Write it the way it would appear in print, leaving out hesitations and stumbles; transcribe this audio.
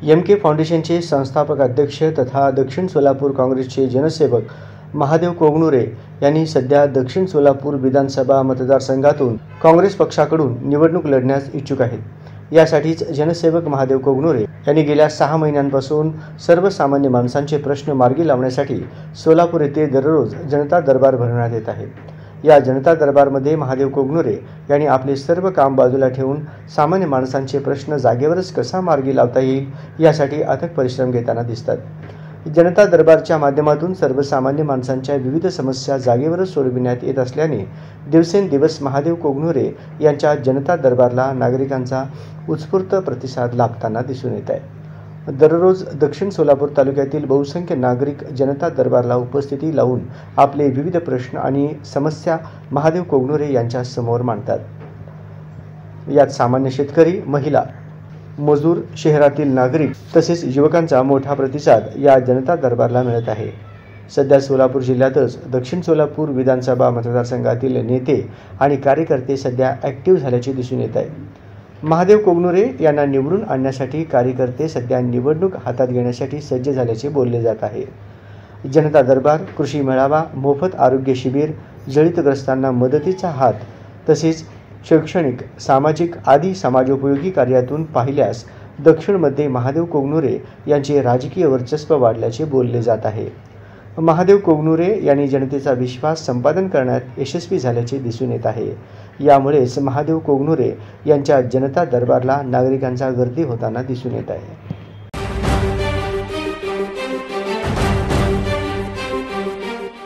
MK. फाउंडेशनचे संस्थापक अध्यक्ष तथा दक्षिण सोलापूर काँग्रेसचे जनसेवक महादेव कोगनुरे यांनी सध्या दक्षिण सोलापूर विधानसभा मतदारसंघातून काँग्रेस पक्षाकडून निवडणूक लढण्यास इच्छुक आहेत. यासाठीच जनसेवक महादेव कोगनुरे यांनी गेल्या 6 महिन्यांपासून सर्वसामान्य माणसांचे प्रश्न मार्गी लावण्यासाठी सोलापूर येथे दररोज जनता दरबार भरवण्यात येत आहे. या जनता दरबारमध्ये महादेव कोगनुरे यांनी आपले सर्व काम बाजूला ठेवून सामान्य माणसांचे प्रश्न जागेवरच कसा मार्गी लावता येईल यासाठी अथक परिश्रम घेताना दिसतात. जनता दरबारच्या माध्यमातून सर्वसामान्य माणसांच्या विविध समस्या जागेवरच सोडविण्यात येत असल्याने दिवसेंदिवस महादेव कोगनुरे यांच्या जनता दरबारला नागरिकांचा उत्स्फूर्त प्रतिसाद लाभताना दिसून येत आहे. दररोज दक्षिण सोलापूर तालुक्यातील बहुसंख्य नागरिक जनता दरबारला उपस्थिती लावून आपले विविध प्रश्न आणि समस्या महादेव कोगनुरे यांच्या समोर मांडतात. यात सामान्य शेतकरी, महिला, मजूर, शहरातील नागरिक तसेच युवकांचा मोठा प्रतिसाद या जनता दरबारला मिळत आहे. सध्या सोलापूर जिल्ह्यातच दक्षिण सोलापूर विधानसभा मतदारसंघातील नेते आणि कार्यकर्ते सध्या ॲक्टिव्ह झाल्याचे दिसून येत आहे. महादेव कोगनुरे यांना निवडून आणण्यासाठी कार्यकर्ते सध्या निवडणूक हातात घेण्यासाठी सज्ज झाल्याचे बोलले जात आहे. जनता दरबार, कृषी मेळावा, मोफत आरोग्य शिबिर, जळीतग्रस्तांना मदतीचा हात तसेच शैक्षणिक, सामाजिक आदी समाजोपयोगी कार्यातून पाहिल्यास दक्षिणमध्ये महादेव कोगनुरे यांचे राजकीय वर्चस्व वाढल्याचे बोलले जात आहे. महादेव कोगनुरे यांनी जनतेचा विश्वास संपादन करण्यात यशस्वी झाल्याचे दिसून येत आहे. यामुळेच महादेव कोगनुरे यांच्या जनता दरबारला नागरिकांचा गर्दी होताना दिसून येत आहे.